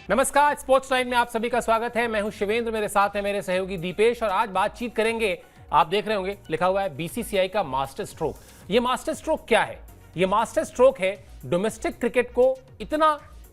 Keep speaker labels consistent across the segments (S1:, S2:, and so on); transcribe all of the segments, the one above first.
S1: नमस्कार, sports time में आप सभी का स्वागत है। मैं हूं शिवेंद्र, मेरे साथ है मेरे सहयोगी दीपेश और आज बातचीत करेंगे। आप देख रहे होंगे लिखा हुआ है बीसीसीआई का मास्टर स्ट्रोक। ये मास्टर स्ट्रोक क्या है? ये मास्टर स्ट्रोक है डोमेस्टिक क्रिकेट को इतना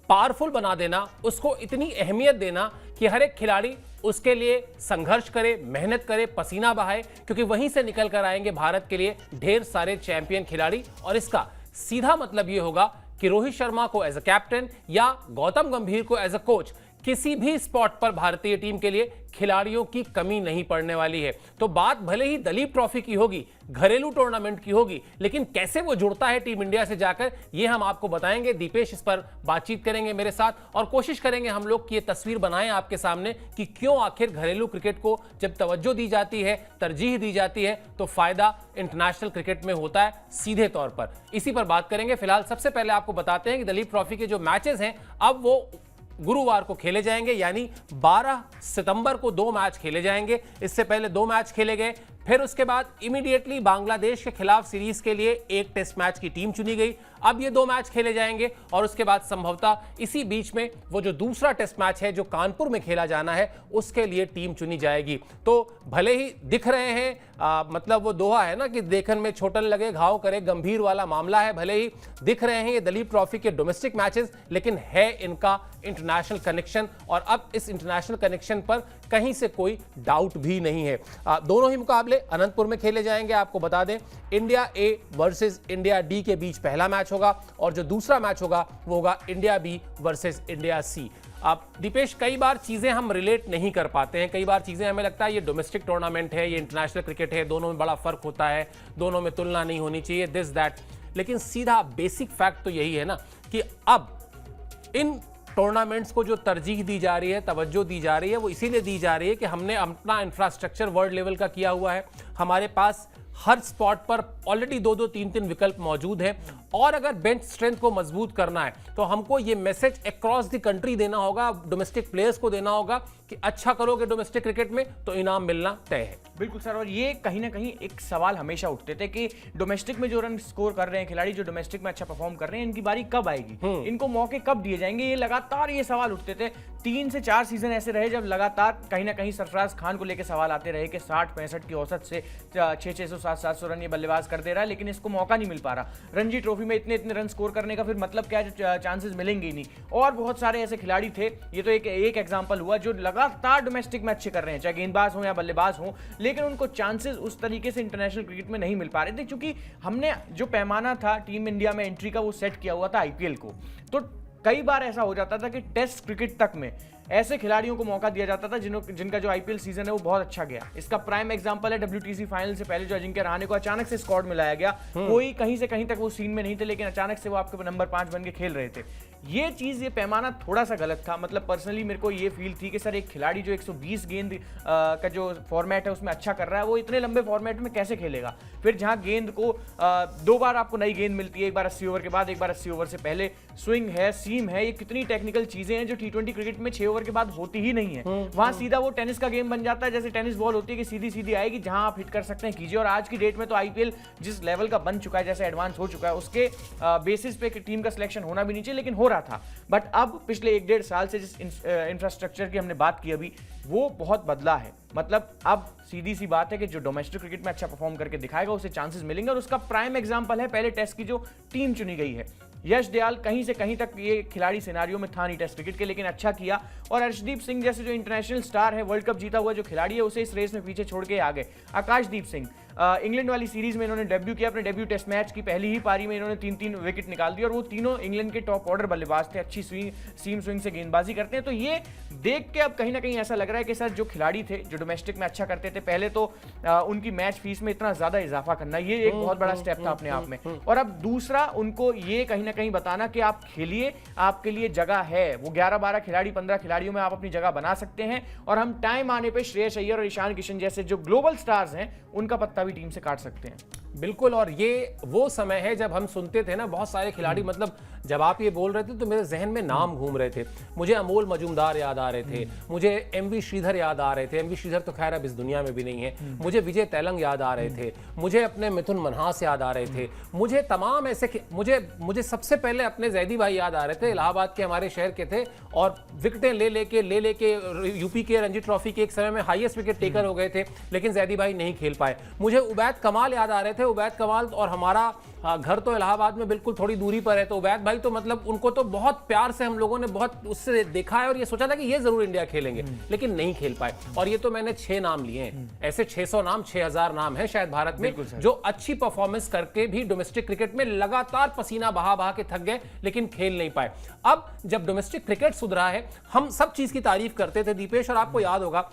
S1: पावरफुल बना देना, उसको इतनी अहमियत देना कि हर एक खिलाड़ी उसके लिए संघर्ष करे, मेहनत करे, पसीना बहाए, क्योंकि वहीं से निकल कर आएंगे भारत के लिए ढेर सारे चैंपियन खिलाड़ी। और इसका सीधा मतलब ये होगा कि रोहित शर्मा को एज अ कैप्टन या गौतम गंभीर को एज अ कोच किसी भी स्पॉट पर भारतीय टीम के लिए खिलाड़ियों की कमी नहीं पड़ने वाली है। तो बात भले ही दलीप ट्रॉफी की होगी, घरेलू टूर्नामेंट की होगी, लेकिन कैसे वो जुड़ता है टीम इंडिया से जाकर, ये हम आपको बताएंगे। दीपेश इस पर बातचीत करेंगे मेरे साथ और कोशिश करेंगे हम लोग की ये तस्वीर बनाएं आपके सामने कि क्यों आखिर घरेलू क्रिकेट को जब तवज्जो दी जाती है, तरजीह दी जाती है, तो फायदा इंटरनेशनल क्रिकेट में होता है सीधे तौर पर। इसी पर बात करेंगे। फिलहाल सबसे पहले आपको बताते हैं कि दलीप ट्रॉफी के जो मैचेस हैं अब वो गुरुवार को खेले जाएंगे, यानी 12 सितंबर को 2 मैच खेले जाएंगे। इससे पहले 2 मैच खेले गए, फिर उसके बाद इमीडिएटली बांग्लादेश के खिलाफ सीरीज के लिए एक टेस्ट मैच की टीम चुनी गई। अब ये 2 मैच खेले जाएंगे और उसके बाद संभवतः इसी बीच में वो जो दूसरा टेस्ट मैच है जो कानपुर में खेला जाना है, उसके लिए टीम चुनी जाएगी। तो भले ही दिख रहे हैं, मतलब वो दोहा है ना कि देखन में छोटन लगे घाव करे, गंभीर वाला मामला है। भले ही दिख रहे हैं ये दलीप ट्रॉफी के डोमेस्टिक मैचेस, लेकिन है इनका इंटरनेशनल कनेक्शन और अब इस इंटरनेशनल कनेक्शन पर कहीं से कोई डाउट भी नहीं है। दोनों ही मुकाबले अनंतपुर में खेले जाएंगे। आपको बता दें, India A versus India D के बीच पहला मैच होगा और जो दूसरा मैच होगा वो होगा India B versus India C. अब दीपेश, कई बार चीजें हम रिलेट नहीं कर पाते हैं, कई बार चीजें हमें लगता है ये डोमेस्टिक टूर्नामेंट है, ये इंटरनेशनल क्रिकेट है, दोनों में बड़ा फर्क होता है, दोनों में तुलना नहीं होनी चाहिए, दिस दैट। लेकिन सीधा बेसिक फैक्ट तो यही है ना कि अब इन टूर्नामेंट्स को जो तरजीह दी जा रही है, तवज्जो दी जा रही है, वो इसीलिए दी जा रही है कि हमने अपना इंफ्रास्ट्रक्चर वर्ल्ड लेवल का किया हुआ है। हमारे पास हर स्पॉट पर ऑलरेडी 2-2, 3-3 विकल्प मौजूद हैं और अगर बेंच स्ट्रेंथ को मजबूत करना है तो हमको ये मैसेज अक्रॉस द कंट्री देना होगा, डोमेस्टिक प्लेयर्स को देना होगा कि अच्छा करोगे डोमेस्टिक क्रिकेट में तो इनाम मिलना तय है।
S2: बिल्कुल सर, और ये कहीं ना कहीं एक सवाल हमेशा उठते थे कि डोमेस्टिक में जो रन स्कोर कर रहे हैं खिलाड़ी, जो डोमेस्टिक में अच्छा परफॉर्म कर रहे हैं, इनकी बारी कब आएगी, इनको मौके कब दिए जाएंगे, ये लगातार ये सवाल उठते थे। 3 से 4 सीजन ऐसे रहे जब लगातार कहीं ना कहीं सरफराज खान को लेकर सवाल आते रहे कि 60-65 की औसत से 600, 700 रन ये बल्लेबाज कर दे रहा है, लेकिन इसको मौका नहीं मिल पा रहा। रणजी ट्रॉफी में इतने रन स्कोर करने का फिर मतलब क्या है, चांसेस मिलेंगे ही नहीं। और बहुत सारे ऐसे खिलाड़ी थे, ये तो एक एग्जांपल हुआ, जो लगातार डोमेस्टिक में अच्छे कर रहे हैं, चाहे गेंदबाज हो या बल्लेबाज हो, लेकिन उनको चांसेस उस तरीके से इंटरनेशनल क्रिकेट में नहीं मिल पा रहे थे, क्योंकि हमने जो पैमाना था टीम इंडिया में एंट्री का वो सेट किया हुआ था आईपीएल को। तो कई बार ऐसा हो जाता था कि टेस्ट क्रिकेट तक में ऐसे खिलाड़ियों को मौका दिया जाता था जिनका जो आईपीएल सीजन है वो बहुत अच्छा गया। इसका प्राइम एग्जांपल है WTC फाइनल से पहले जो अजिंक्य रहाणे को अचानक से स्क्वाड में लाया गया। कोई कहीं से कहीं तक वो सीन में नहीं थे, लेकिन अचानक से वो आपके नंबर 5 बन के खेल रहे थे। ये चीज, ये पैमाना थोड़ा सा गलत था। मतलब पर्सनली मेरे को ये फील थी कि सर एक खिलाड़ी जो 120 गेंद का जो फॉर्मेट है उसमें अच्छा कर रहा है, वो इतने लंबे फॉर्मेट में कैसे खेलेगा। फिर जहां गेंद को 2 बार आपको नई गेंद मिलती है, एक बार 80 ओवर के बाद, एक बार 80 ओवर से पहले, स्विंग है, सीम है, ये कितनी टेक्निकल चीजें हैं जो T20 क्रिकेट में 6 ओवर के बाद होती ही नहीं है। वहां सीधा वो टेनिस का गेम बन जाता है, जैसे टेनिस बॉल होती है कि सीधी सीधी आएगी, जहां आप हिट कर सकते हैं कीजिए। और आज की डेट में तो आईपीएल जिस लेवल का बन चुका है, जैसे एडवांस हो चुका है, उसके बेसिस पे टीम का सिलेक्शन होना भी नहीं चाहिए, लेकिन हो रहा था। बट अब पिछले 1-1.5 साल से जिस इंफ्रास्ट्रक्चर की हमने बात की अभी, वो बहुत बदला है। मतलब अब सीधी सी बात है कि जो डोमेस्टिक क्रिकेट में अच्छा परफॉर्म करके दिखाएगा उसे चांसेस मिलेंगे, और उसका प्राइम एग्जांपल है पहले टेस्ट की जो टीम चुनी गई है। यश दयाल कहीं से कहीं तक ये खिलाड़ी सिनेरियो में था नहीं टेस्ट क्रिकेट के, लेकिन अच्छा किया। और अर्शदीप सिंह जैसे जो इंटरनेशनल स्टार है, वर्ल्ड कप जीता हुआ जो खिलाड़ी है, उसे इस रेस में पीछे छोड़ के आ गए। आकाशदीप सिंह इंग्लैंड वाली सीरीज में इन्होंने डेब्यू किया, अपने डेब्यू टेस्ट मैच की पहली ही पारी में इन्होंने 3-3 विकेट निकाल दी, और वो तीनों इंग्लैंड के टॉप ऑर्डर बल्लेबाज थे, अच्छी सीम स्विंग से गेंदबाजी करते हैं। तो ये देख के अब कहीं ना कहीं ऐसा लग रहा है कि सर जो खिलाड़ी थे जो डोमेस्टिक में अच्छा करते थे, पहले तो उनकी मैच फीस में इतना ज्यादा इजाफा करना, ये एक बहुत बड़ा स्टेप था अपने आप में। और अब दूसरा, उनको ये कहीं ना कहीं बताना कि आप खेलिए, आपके लिए जगह है। वो 11-12 खिलाड़ी, 15 खिलाड़ियों में आप अपनी जगह बना सकते हैं, और हम टाइम आने पर श्रेयस अय्यर और ईशान किशन जैसे जो ग्लोबल स्टार्स हैं उनका पत्ता भी टीम से काट सकते हैं।
S1: बिल्कुल, और ये वो समय है जब हम सुनते थे ना बहुत सारे खिलाड़ी, मतलब जब आप ये बोल रहे थे तो मेरे जहन में नाम घूम रहे थे। मुझे अमोल मजूमदार याद आ रहे थे, मुझे एमवी श्रीधर याद आ रहे थे। एमवी श्रीधर तो खैर अब इस दुनिया में भी नहीं है। मुझे विजय तेलंग याद आ रहे थे, मुझे अपने मिथुन मनहास याद आ रहे थे, मुझे तमाम ऐसे मुझे सबसे पहले अपने जैदी भाई याद आ रहे थे, इलाहाबाद के हमारे शहर के थे और विकेटें ले लेके यूपी के रणजी ट्रॉफी के एक समय में हाईएस्ट विकेट टेकर हो गए थे, लेकिन जैदी भाई नहीं खेल पाए। मुझे उबैद कमाल याद आ रहे थे। उबैद कमाल और हमारा घर तो इलाहाबाद में बिल्कुल थोड़ी दूरी पर है, तो उबैद भाई तो मतलब उनको तो बहुत प्यार से हम लोगों ने बहुत उससे देखा है और ये सोचा था कि ये जरूर इंडिया खेलेंगे, लेकिन नहीं खेल पाए। और ये तो मैंने 6 नाम लिए हैं, ऐसे 600 नाम 6000 नाम है शायद भारत में जो अच्छी परफॉर्मेंस करके भी डोमेस्टिक क्रिकेट में लगातार पसीना बहा के थक गए लेकिन खेल नहीं पाए। अब जब डोमेस्टिक क्रिकेट सुधरा है, हम सब चीज की तारीफ करते थे दीपेश, और आपको याद होगा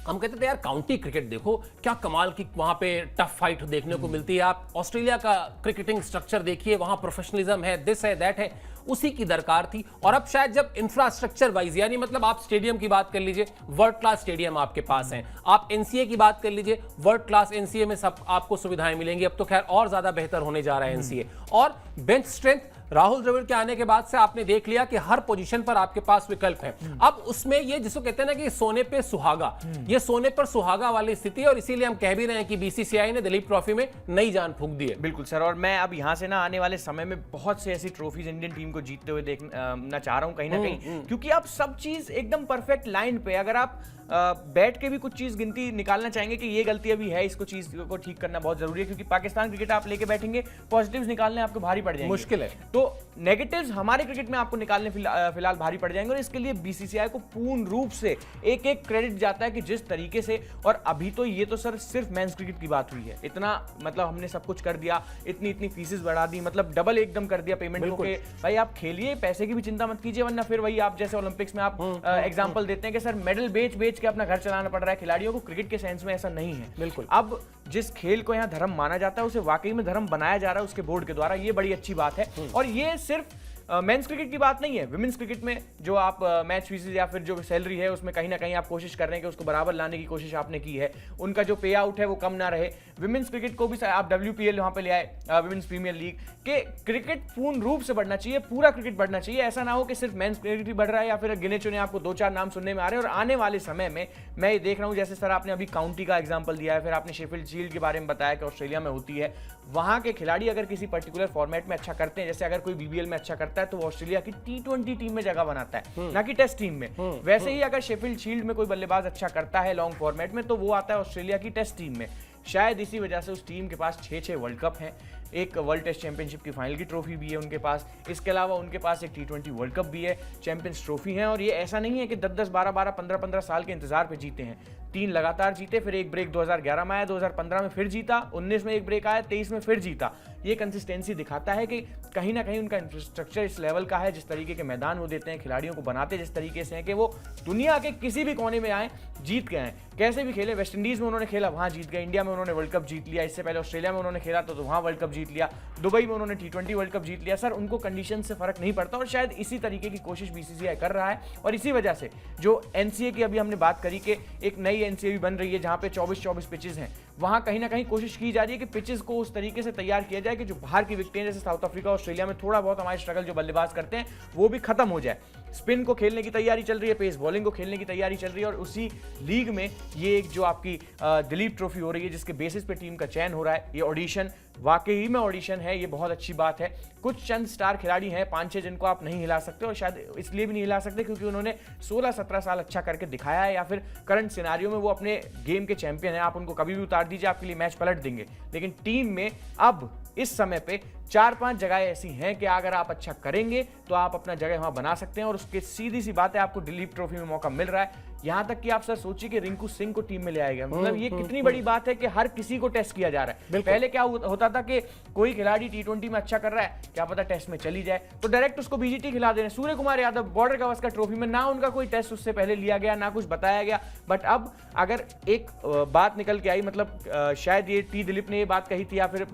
S1: हम कहते थे यार काउंटी क्रिकेट देखो क्या कमाल की वहां पे टफ फाइट देखने को मिलती है। आप ऑस्ट्रेलिया का क्रिकेटिंग स्ट्रक्चर देखिए, वहां प्रोफेशनलिज्म है, दिस है, दैट है, उसी की दरकार थी। और अब शायद जब इंफ्रास्ट्रक्चर वाइज, यानी मतलब आप स्टेडियम की बात कर लीजिए, वर्ल्ड क्लास स्टेडियम आपके पास हैं, आप एनसीए की बात कर लीजिए, वर्ल्ड क्लास एनसीए में सब आपको सुविधाएं मिलेंगी। अब तो खैर और ज्यादा बेहतर होने जा रहा है एनसीए। और बेंच स्ट्रेंथ राहुल द्रविड़ के आने के बाद से आपने देख लिया कि हर पोजीशन पर आपके पास विकल्प है। अब उसमें ये जिसको कहते हैं ना कि सोने पे सुहागा, ये सोने पर सुहागा वाली स्थिति है, और इसीलिए हम कह भी रहे हैं कि बीसीसीआई ने दिलीप ट्रॉफी में नई जान फूंक दी है।
S2: बिल्कुल सर, और मैं अब यहाँ से ना आने वाले समय में बहुत से ऐसी ट्रॉफीज इंडियन टीम को जीतते हुए देखना चाह रहा हूँ कहीं ना कहीं, क्योंकि आप सब चीज एकदम परफेक्ट लाइन पे, अगर आप बैठ के भी कुछ चीज गिनती निकालना चाहेंगे कि ये गलती अभी है, इसको चीज को ठीक करना बहुत जरूरी है, क्योंकि पाकिस्तान क्रिकेट आप लेके बैठेंगे, पॉजिटिव्स निकालने आपको भारी पड़ जाएंगे,
S1: मुश्किल है।
S2: तो नेगेटिव्स हमारे क्रिकेट में आपको निकालने फिलहाल भारी पड़ जाएंगे। और इसके लिए बीसीसीआई को पूर्ण रूप से एक एक क्रेडिट जाता है कि जिस तरीके से, और अभी तो ये तो सर सिर्फ मेंस क्रिकेट की बात हुई है, इतना मतलब हमने सब कुछ कर दिया, इतनी फीसेस बढ़ा दी, मतलब डबल एकदम कर दिया पेमेंट को, भाई आप खेलिए, पैसे की भी चिंता मत कीजिए, वरना फिर वही आप जैसे ओलंपिक्स में आप एग्जांपल देते हैं कि सर मेडल बेच के अपना घर चलाना पड़ रहा है खिलाड़ियों को। क्रिकेट के सेंस में ऐसा नहीं है।
S1: बिल्कुल।
S2: अब जिस खेल को यहाँ धर्म माना जाता है उसे वाकई में धर्म बनाया जा रहा है उसके बोर्ड के द्वारा, ये बड़ी अच्छी बात है। और ये सिर्फ मेंस क्रिकेट की बात नहीं है, विमेंस क्रिकेट में जो आप मैच फीस या फिर जो सैलरी है उसमें कहीं ना कहीं आप कोशिश कर रहे हैं कि उसको बराबर लाने की कोशिश आपने की है, उनका जो पे आउट है वो कम ना रहे। विमेंस क्रिकेट को भी आप WPL वहां पे ले आए, विमेंस प्रीमियर लीग के, क्रिकेट पूर्ण रूप से बढ़ना चाहिए, पूरा क्रिकेट बढ़ना चाहिए। ऐसा ना हो कि सिर्फ मेंस क्रिकेट ही बढ़ रहा है या फिर गिने चुने आपको 2-4 नाम सुनने में आ रहे हैं। और आने वाले समय में मैं ये देख रहा हूँ, जैसे सर आपने अभी काउंटी का एग्जाम्पल दिया है, फिर आपने शेफील्ड शील्ड के बारे में बताया कि ऑस्ट्रेलिया में होती है, वहां के खिलाड़ी अगर किसी पर्टिकुलर फॉर्मेट में अच्छा करते हैं, जैसे अगर कोई BBL में अच्छा करता है तो वो ऑस्ट्रेलिया की T20 टीम में जगह बनाता है, ना कि टेस्ट टीम में। वैसे ही अगर शेफील्ड शील्ड में कोई बल्लेबाज अच्छा करता है लॉन्ग फॉर्मेट में, तो वो आता है ऑस्ट्रेलिया की टेस्ट टीम में। शायद इसी वजह से उस टीम के पास 6 वर्ल्ड कप हैं, एक वर्ल्ड टेस्ट चैंपियनशिप की फाइनल की ट्रॉफी भी है उनके पास, इसके अलावा उनके पास एक T20 वर्ल्ड कप भी है, चैंपियंस ट्रॉफी है। और ये ऐसा नहीं है कि 10-10, 12-12, 15-15 साल के इंतजार पे जीते हैं, 3 लगातार जीते, फिर एक ब्रेक 2011 में आया, 2015 में फिर जीता, 19 में एक ब्रेक आया, 23 में फिर जीता। ये कंसिस्टेंसी दिखाता है कि कहीं ना कहीं उनका इंफ्रास्ट्रक्चर इस लेवल का है, जिस तरीके के मैदान वो देते हैं, खिलाड़ियों को बनाते जिस तरीके से हैं कि वो दुनिया के किसी भी कोने में आए जीत गए हैं, कैसे भी खेले। वेस्ट इंडीज में उन्होंने खेला, वहां जीत गए, इंडिया में उन्होंने वर्ल्ड कप जीत लिया, इससे पहले ऑस्ट्रेलिया में उन्होंने खेला तो वहां वर्ल्ड कप जीत लिया, दुबई में उन्होंने T20 वर्ल्ड कप जीत लिया। सर उनको कंडीशन से फर्क नहीं पड़ता, और शायद इसी तरीके की कोशिश बीसीसीआई कर रहा है। और इसी वजह से जो एनसीए की अभी हमने बात करी कि एक नई एनसीए भी बन रही है जहां पे 24 पिचेस हैं, वहां कहीं ना कहीं कोशिश की जा रही है कि पिचेस को उस तरीके से तैयार किया जाए कि जो बाहर की विकेटें जैसे साउथ अफ्रीका, ऑस्ट्रेलिया में थोड़ा बहुत हमारे स्ट्रगल जो बल्लेबाज करते हैं वो भी खत्म हो जाए। स्पिन को खेलने की तैयारी चल रही है, पेस बॉलिंग को खेलने की तैयारी चल रही है, और उसी लीग में ये एक जो आपकी दिलीप ट्रॉफी हो रही है जिसके बेसिस पे टीम का चयन हो रहा है, ये ऑडिशन वाकई में ऑडिशन है, ये बहुत अच्छी बात है। कुछ चंद स्टार खिलाड़ी हैं 5-6 जिनको आप नहीं हिला सकते, और शायद इसलिए भी नहीं हिला सकते क्योंकि उन्होंने 16-17 साल अच्छा करके दिखाया है, या फिर करंट सिनारियो में वो अपने गेम के चैंपियन हैं। आप उनको कभी भी उतार दीजिए, आपके लिए मैच पलट देंगे। लेकिन टीम में अब इस समय पे 4-5 जगह ऐसी हैं कि अगर आप अच्छा करेंगे तो आप अपना जगह वहां बना सकते हैं, और उसके सीधी सी बात है आपको दिलीप ट्रॉफी में मौका मिल रहा है। यहां तक कि आप सर सोचिए कि रिंकू सिंह को टीम में ले आएगा, मतलब ये कितनी बड़ी बात है कि हर किसी को टेस्ट किया जा रहा है। पहले क्या होता था कि कोई खिलाड़ी T20 में अच्छा कर रहा है, क्या पता टेस्ट में चली जाए तो डायरेक्ट उसको BGT खिला देने। सूर्य कुमार यादव बॉर्डर गावस्कर ट्रॉफी में ना उनका कोई टेस्ट उससे पहले लिया गया, ना कुछ बताया गया, बट अब अगर एक बात निकल के आई, मतलब शायद ये दिलीप ने ये बात कही थी, या फिर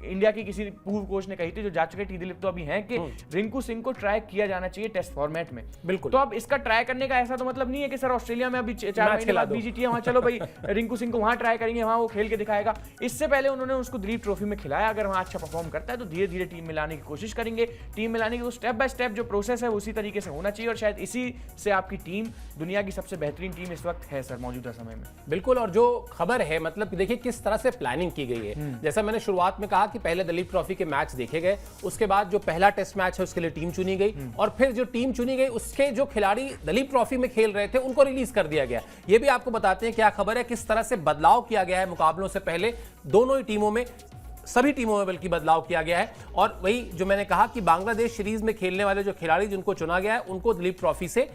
S2: इंडिया की किसी पूर्व कोच ने कही थी, जो जा चुके टी दिलीप तो अभी हैं, कि रिंकू सिंह को ट्राई किया जाना चाहिए टेस्ट फॉर्मेट में।
S1: बिल्कुल।
S2: तो अब इसका ट्राई करने का ऐसा तो मतलब नहीं है कि सर ऑस्ट्रेलिया में अभी 4 महीने बाद बीजीटी है, वहां चलो भाई रिंकू सिंह को वहां ट्राई करेंगे, वहां वो खेल के दिखाएगा। इससे पहले उन्होंने उसको दिलीप ट्रॉफी में खिलाया, अगर वहां अच्छा परफॉर्म करता है तो धीरे धीरे टीम में लाने की कोशिश करेंगे। टीम में लाने की स्टेप बाय स्टेप जो प्रोसेस है उसी तरीके से होना चाहिए, और शायद इसी से आपकी टीम दुनिया की सबसे बेहतरीन टीम इस वक्त है सर मौजूदा समय में।
S1: बिल्कुल। और जो खबर है, मतलब देखिए किस तरह से प्लानिंग की गई है। जैसा मैंने शुरुआत में कहा कि पहले दिलीप ट्रॉफी के मैच देखे गए, उसके बाद जो पहला टेस्ट मैच है उसके लिए टीम चुनी गई, और फिर जो टीम चुनी गई उसके जो खिलाड़ी दिलीप ट्रॉफी में खेल रहे थे उनको रिलीज कर दिया गया। ये भी आपको बताते हैं क्या खबर है, किस तरह से बदलाव किया गया है मुकाबलों से पहले दोनों ही टीमों में, सभी टीमों में बल्कि बदलाव किया गया है। और वही जो मैंने कहा कि बांग्लादेश सीरीज में खेलने वाले जो खिलाड़ी जिनको चुना गया है उनको दिलीप ट्रॉफी से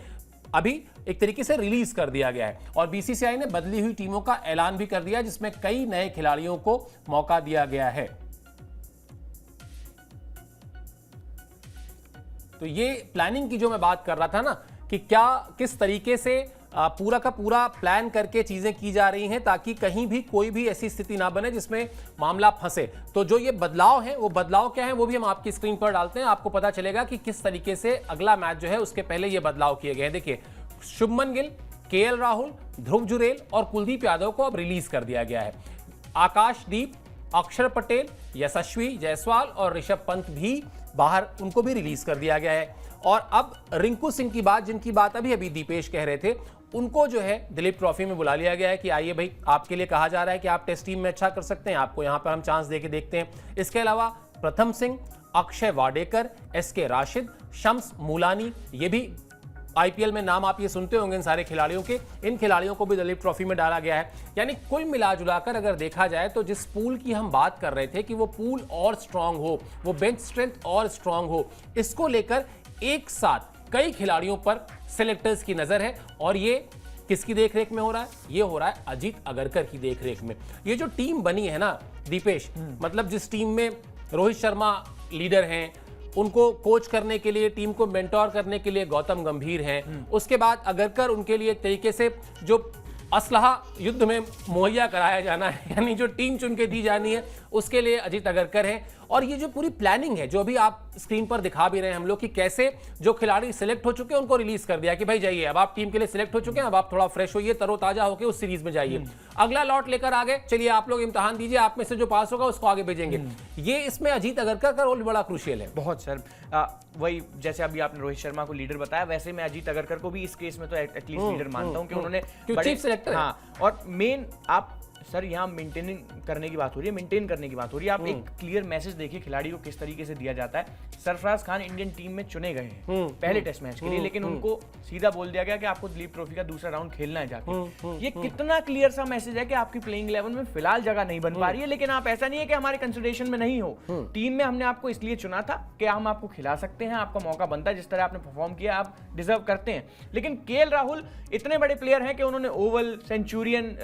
S1: अभी एक तरीके से रिलीज कर दिया गया है। और बीसीसीआई ने बदली हुई टीमों का ऐलान भी कर दिया, जिसमें कई नए खिलाड़ियों को मौका दिया गया है। तो ये प्लानिंग की जो मैं बात कर रहा था ना, कि क्या किस तरीके से पूरा का पूरा प्लान करके चीजें की जा रही हैं ताकि कहीं भी कोई भी ऐसी स्थिति ना बने जिसमें मामला फंसे। तो जो ये बदलाव है, वो बदलाव क्या है वो भी हम आपकी स्क्रीन पर डालते हैं, आपको पता चलेगा कि किस तरीके से अगला मैच जो है उसके पहले ये बदलाव किए गए हैं। देखिए, शुभमन गिल, केएल राहुल, ध्रुव जुरेल और कुलदीप यादव को अब रिलीज कर दिया गया है। आकाशदीप, अक्षर पटेल, यशस्वी जायसवाल और ऋषभ पंत भी बाहर, उनको भी रिलीज कर दिया गया है। और अब रिंकू सिंह की बात, जिनकी बात अभी दीपेश कह रहे थे, उनको जो है दिलीप ट्रॉफी में बुला लिया गया है कि आइए भाई, आपके लिए कहा जा रहा है कि आप टेस्ट टीम में अच्छा कर सकते हैं, आपको यहां पर हम चांस देके देखते हैं। इसके अलावा प्रथम सिंह, अक्षय वाडेकर, एसके राशिद, शम्स मूलानी, ये भी आईपीएल में नाम आप ये सुनते होंगे इन सारे खिलाड़ियों के, इन खिलाड़ियों को भी दिलीप ट्रॉफी में डाला गया है। यानी कुल मिलाजुलाकर अगर देखा जाए तो जिस पूल की हम बात कर रहे थे कि वो पूल और स्ट्रांग हो, वो बेंच स्ट्रेंथ और स्ट्रांग हो, इसको लेकर एक साथ कई खिलाड़ियों पर सिलेक्टर्स की नजर है। और ये किसकी देखरेख में हो रहा है? ये हो रहा है अजीत अगरकर की देखरेख में। ये जो टीम बनी है ना दीपेश, मतलब जिस टीम में रोहित शर्मा लीडर हैं, उनको कोच करने के लिए, टीम को मेंटोर करने के लिए गौतम गंभीर हैं, उसके बाद अगरकर उनके लिए एक तरीके से जो असलहा युद्ध में मुहैया कराया जाना है, यानी जो टीम चुन के दी जानी है उसके लिए अजीत अगरकर हैं। और ये जो पूरी प्लानिंग है, जो अभी आप स्क्रीन पर दिखा भी रहे हैं हम लोग, कि कैसे जो खिलाड़ी सिलेक्ट हो चुके हैं उनको रिलीज कर दिया कि भाई जाइए, अब आप टीम के लिए सिलेक्ट हो चुके हैं, अब आप थोड़ा फ्रेश होइए, तरोताजा होकर उस सीरीज में जाइए, अगला लॉट लेकर आगे चलिए, आप लोग इम्तिहान दीजिए, आप में से जो पास होगा उसको आगे भेजेंगे। ये इसमें अजीत अगरकर का रोल बड़ा क्रूशियल है।
S2: बहुत सर, वही जैसे अभी आपने रोहित शर्मा को लीडर बताया, वैसे मैं अजीत अगरकर को भी इस केस में तो एटलीस्ट लीडर मानता हूं कि उन्होंने
S1: चीफ सिलेक्टर।
S2: हाँ, और मेन आप सर यहाँ मेंटेनिंग करने की बात हो रही है, मेंटेन करने की बात हो रही है। आप एक क्लियर मैसेज देखिए खिलाड़ी को किस तरीके से दिया जाता है। सरफराज खान इंडियन टीम में चुने गए हैं पहले टेस्ट मैच के लिए, लेकिन उनको सीधा बोल दिया गया कि आपको दिलीप ट्रॉफी का दूसरा राउंड खेलना है जाके। ये कितना क्लियर सा मैसेज है कि आपकी प्लेइंग 11 में फिलहाल जगह नहीं बन पा रही है, लेकिन आप ऐसा नहीं है कि हमारे कंसिडरेशन में नहीं हो, टीम में हमने आपको इसलिए चुना था कि हम आपको खिला सकते हैं, आपका मौका बनता है, जिस तरह आपने परफॉर्म किया आप डिजर्व करते हैं। लेकिन केएल राहुल इतने बड़े प्लेयर हैं कि उन्होंने ओवल, सेंचुरियन,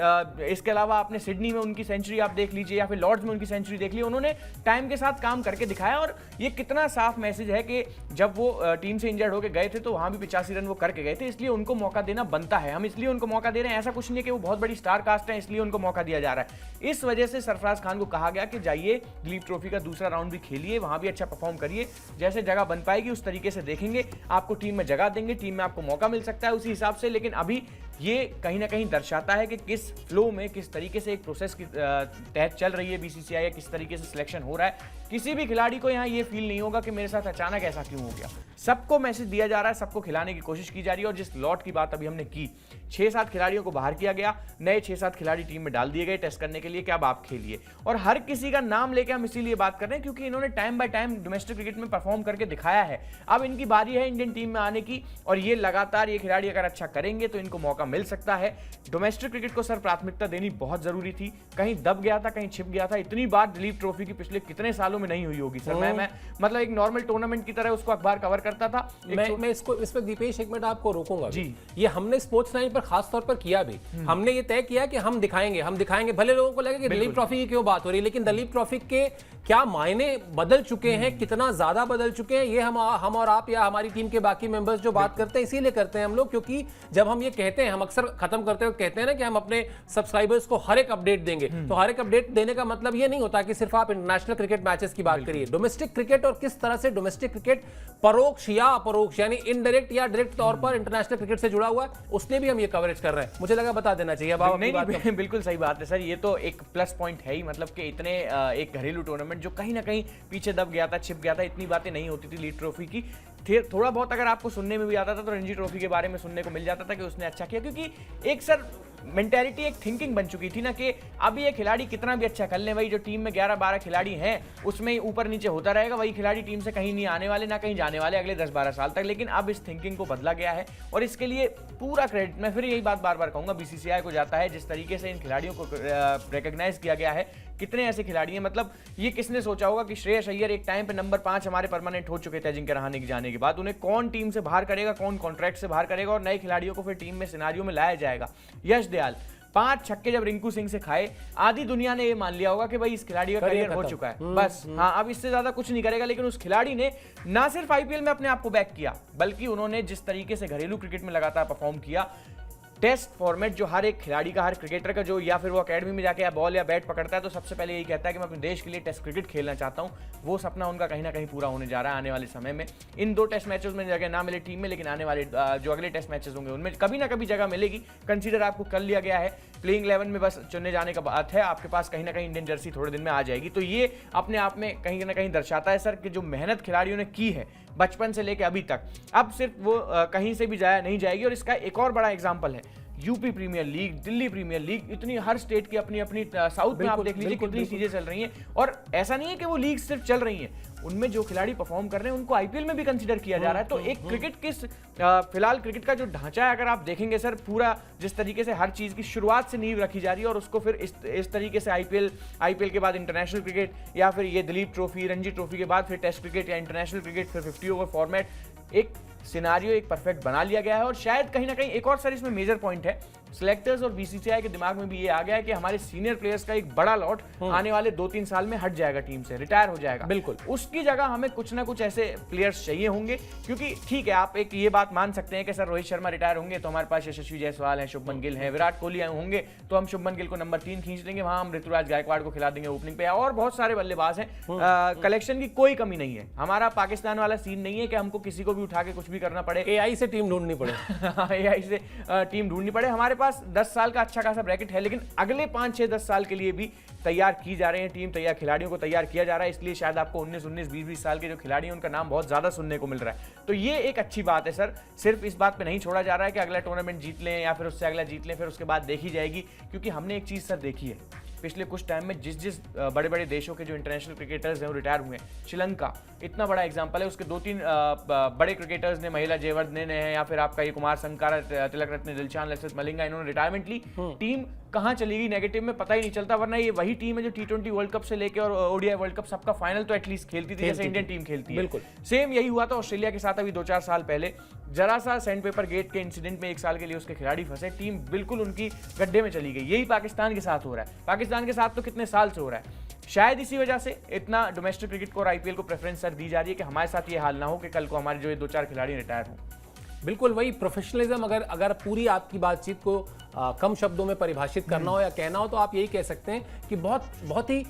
S2: इसके अलावा आपने सिडनी में उनकी सेंचुरी आप देख लीजिए या फिर लॉर्ड्स में उनकी सेंचुरी देख ली, उन्होंने टाइम के साथ काम करके दिखाया। और ये कितना साफ मैसेज है कि जब वो टीम से इंजर्ड होकर गए थे तो वहां भी 85 रन वो करके गए थे, इसलिए उनको मौका देना बनता है। हम इसलिए उनको मौका दे रहे हैं, ऐसा कुछ नहीं है कि वो बहुत बड़ी स्टार कास्ट है इसलिए उनको मौका दिया जा रहा है। इस वजह से सरफराज खान को कहा गया कि जाइए दिलीप ट्रॉफी का दूसरा राउंड भी खेलिए, वहां भी अच्छा परफॉर्म करिए, जैसे जगह बन पाएगी उस तरीके से देखेंगे, आपको टीम में जगह देंगे, टीम में आपको मौका मिल सकता है उसी हिसाब से। लेकिन अभी ये कहीं ना कहीं दर्शाता है कि किस फ्लो में, किस तरीके से एक प्रोसेस की तहत चल रही है बीसीसीआई, या किस तरीके से सिलेक्शन हो रहा है। किसी भी खिलाड़ी को यहाँ ये फील नहीं होगा कि मेरे साथ अचानक ऐसा क्यों हो गया। सबको मैसेज दिया जा रहा है, सबको खिलाने की कोशिश की जा रही है। और जिस लॉट की बात अभी हमने की, 6-7 खिलाड़ियों को बाहर किया गया, नए 6-7 खिलाड़ी टीम में डाल दिए गए टेस्ट करने के लिए कि अब आप खेलिए। और हर किसी का नाम लेके हम इसीलिए बात कर रहे हैं क्योंकि इन्होंने time by time domestic cricket में परफॉर्म करके दिखाया है। अब इनकी बारी है इंडियन टीम में आने की, और ये लगातार ये खिलाड़ी अगर अच्छा करेंगे तो इनको मौका मिल सकता है। डोमेस्टिक क्रिकेट को सर प्राथमिकता देनी बहुत जरूरी थी, कहीं दब गया था, कहीं छिप गया था। इतनी बार दिलीप ट्रॉफी की पिछले कितने सालों में नहीं हुई होगी सर। मैं मतलब एक नॉर्मल टूर्नामेंट की तरह उसको अखबार कवर करता था।
S1: मैं इस पर दीपेश एक मिनट आपको रोकूंगा
S2: जी।
S1: ये हमने स्पोर्ट्स लाइन पर खास तौर पर किया भी, हमने ये तय किया कि हम दिखाएंगे भले लोगों को लगे कि दिलीप ट्रॉफी की क्यों बात हो रही है, लेकिन दिलीप ट्रॉफी के क्या मायने बदल चुके हैं, कितना ज्यादा बदल चुके हैं, ये हम और आप या हमारी टीम के बाकी मेंबर्स जो बात करते हैं इसीलिए करते हैं हम लोग, क्योंकि जब हम ये कहते हैं, हम अक्सर खत्म करते हुए कहते हैं ना कि हम अपने सब्सक्राइबर्स को हर एक अपडेट देंगे, तो हर एक अपडेट देने का मतलब ये नहीं होता कि सिर्फ आप इंटरनेशनल क्रिकेट मैचेस की बात करिए। डोमेस्टिक क्रिकेट और किस तरह से डोमेस्टिक क्रिकेट परोक्ष या अपरोक्ष यानी इनडायरेक्ट या डायरेक्ट तौर पर इंटरनेशनल क्रिकेट से जुड़ा हुआ है, उसने भी हम ये कवरेज कर रहे हैं। मुझे लगा बता देना चाहिए।
S2: नहीं, बिल्कुल सही बात है सर, ये तो एक प्लस पॉइंट है ही, मतलब कि इतने एक घरेलू टूर्नामेंट जो कहीं ना कहीं पीछे दब गया था, छिप गया था, इतनी बातें नहीं होती थी लीग ट्रॉफी की। थोड़ा बहुत अगर आपको सुनने में भी आता था तो रणजी ट्रॉफी के बारे में सुनने को मिल जाता था कि उसने अच्छा किया, क्योंकि एक सर मेंटालिटी, एक थिंकिंग बन चुकी थी ना कि अभी ये खिलाड़ी कितना भी अच्छा कर ले, वही जो टीम में 11-12 खिलाड़ी हैं उसमें ही ऊपर नीचे होता रहेगा, वही खिलाड़ी टीम से कहीं नहीं आने वाले, ना कहीं जाने वाले अगले 10-12 साल तक। लेकिन अब इस थिंकिंग को बदला गया है और इसके लिए पूरा क्रेडिट, मैं फिर यही बात बार बार कहूंगा, बीसीसीआई को जाता है। जिस तरीके से इन खिलाड़ियों को रिकॉग्नाइज किया गया है, कितने ऐसे खिलाड़ी हैं, मतलब ये किसने सोचा होगा कि श्रेयस अय्यर एक टाइम पे नंबर 5 हमारे परमानेंट हो चुके थे अजिंक्य रहाणे के जाने के बाद, उन्हें कौन टीम से बाहर करेगा, कौन कॉन्ट्रैक्ट से बाहर करेगा और नए खिलाड़ियों को फिर टीम में सिनारियो में लाया जाएगा। यश दयाल 5 छक्के जब रिंकू सिंह से खाए, आधी दुनिया ने ये मान लिया होगा कि भाई इस खिलाड़ी का करियर हो चुका है, बस हाँ अब इससे ज्यादा कुछ नहीं करेगा। लेकिन उस खिलाड़ी ने ना सिर्फ आईपीएल में अपने आप को बैक किया, बल्कि उन्होंने जिस तरीके से घरेलू क्रिकेट में लगातार परफॉर्म किया, टेस्ट फॉर्मेट जो हर एक खिलाड़ी का, हर क्रिकेटर का, जो या फिर वो एकेडमी में जाके या बॉल या बैट पकड़ता है तो सबसे पहले यही कहता है कि मैं अपने देश के लिए टेस्ट क्रिकेट खेलना चाहता हूं। वो सपना उनका कहीं ना कहीं पूरा होने जा रहा है आने वाले समय में। इन 2 टेस्ट मैचेस में जगह ना मिले टीम में, लेकिन आने वाले जो अगले टेस्ट मैचेस होंगे उनमें कभी ना कभी जगह मिलेगी। कंसीडर आपको कर लिया गया है, प्लेइंग 11 में बस चुनने जाने का बात है, आपके पास कहीं ना कहीं इंडियन जर्सी थोड़े दिन में आ जाएगी। तो ये अपने आप में कहीं ना कहीं दर्शाता है सर कि जो मेहनत खिलाड़ियों ने की है बचपन से लेकर अभी तक, अब सिर्फ वो कहीं से भी जाया नहीं जाएगी। और इसका एक और बड़ा एग्जाम्पल है UP premier league, Delhi premier league, इतनी हर स्टेट की अपनी अपनी, साउथ में आप देख लीजिए कितनी चीजें चल रही हैं। और ऐसा नहीं है कि वो लीग सिर्फ चल रही हैं, उनमें जो खिलाड़ी परफॉर्म कर रहे हैं उनको आईपीएल में भी कंसीडर किया जा रहा है। तो एक क्रिकेट किस फिलहाल क्रिकेट का जो ढांचा है अगर आप देखेंगे सर, पूरा जिस तरीके से हर चीज की शुरुआत से नींव रखी जा रही है और उसको फिर इस तरीके से आईपीएल के बाद इंटरनेशनल क्रिकेट, या फिर ये दिलीप ट्रॉफी, रणजी ट्रॉफी के बाद फिर टेस्ट क्रिकेट या इंटरनेशनल क्रिकेट, फिर 50 ओवर फॉर्मेट, एक सिनारियो एक परफेक्ट बना लिया गया है। और शायद कहीं ना कहीं एक और सर इसमें मेजर पॉइंट है, सिलेक्टर्स और बीसीसीआई के दिमाग में भी ये आ गया है कि हमारे सीनियर प्लेयर्स का एक बड़ा लॉट आने वाले 2-3 साल में हट जाएगा, टीम से रिटायर हो जाएगा।
S1: बिल्कुल,
S2: उसकी जगह हमें कुछ ना कुछ ऐसे प्लेयर्स चाहिए होंगे, क्योंकि ठीक है आप एक ये बात मान सकते हैं कि सर रोहित शर्मा रिटायर होंगे तो हमारे पास यशस्वी जायसवाल है, शुभमन गिल है, विराट कोहली होंगे तो हम शुभमन गिल को नंबर 3 खींच देंगे, वहां हम ऋतुराज गायकवाड़ को खिला देंगे ओपनिंग पे, और बहुत सारे बल्लेबाज हैं। कलेक्शन की कोई कमी नहीं है, हमारा पाकिस्तान वाला सीन नहीं है कि हमको किसी को भी उठा के कुछ भी करना पड़े,
S1: एआई से टीम ढूंढनी पड़े
S2: एआई से टीम ढूंढनी पड़े। हमारे पास 10 साल का अच्छा खासा ब्रैकेट है, लेकिन अगले 5-6-10 साल के लिए भी तैयार की जा रहे हैं टीम, तैयार खिलाड़ियों को तैयार किया जा रहा है। इसलिए शायद आपको 19-19, 20-20 साल के जो खिलाड़ी हैं उनका नाम बहुत ज्यादा सुनने को मिल रहा है। तो ये एक अच्छी बात है सर, सिर्फ इस बात पे नहीं छोड़ा जा रहा है कि अगला टूर्नामेंट जीत लें या फिर उससे अगला जीत लें फिर उसके बाद देखी जाएगी, क्योंकि हमने एक चीज सर देखी है पिछले कुछ टाइम में, जिस बड़े बड़े देशों के जो इंटरनेशनल क्रिकेटर्स हैं वो रिटायर हुए हैं। श्रीलंका इतना बड़ा एग्जांपल है, उसके 2-3 बड़े क्रिकेटर्स ने, महिला जयवर्धने ने या फिर आपका ये कुमार संगकारा, तिलक रत्ने, दिलशान, लसित मलिंगा, इन्होंने रिटायरमेंट ली, टीम कहां चली गई नेगेटिव में पता ही नहीं चलता। वरना ये वही टीम है जो T20 वर्ल्ड कप से लेकर और ओडीआई वर्ल्ड कप सबका फाइनल तो एटलीस्ट खेलती थी, जैसे इंडियन टीम खेलती है।
S1: बिल्कुल
S2: सेम यही हुआ था ऑस्ट्रेलिया के साथ अभी 2-4 साल पहले, जरा सा सैंड पेपर गेट के इंसिडेंट में 1 साल के लिए उसके खिलाड़ी फंसे, टीम बिल्कुल उनकी गड्ढे में चली गई। यही पाकिस्तान के साथ हो रहा है, पाकिस्तान के साथ तो कितने साल से हो रहा है। शायद इसी वजह से इतना डोमेस्टिक क्रिकेट को और आईपीएल को प्रेफरेंस सर दी जा रही है कि हमारे साथ ये हाल ना हो कि कल को हमारे जो ये 2-4 खिलाड़ी रिटायर हों।
S1: बिल्कुल वही प्रोफेशनलिज्म, अगर पूरी आपकी बातचीत को कम शब्दों में परिभाषित करना हो या कहना हो तो आप यही कह सकते हैं कि बहुत ही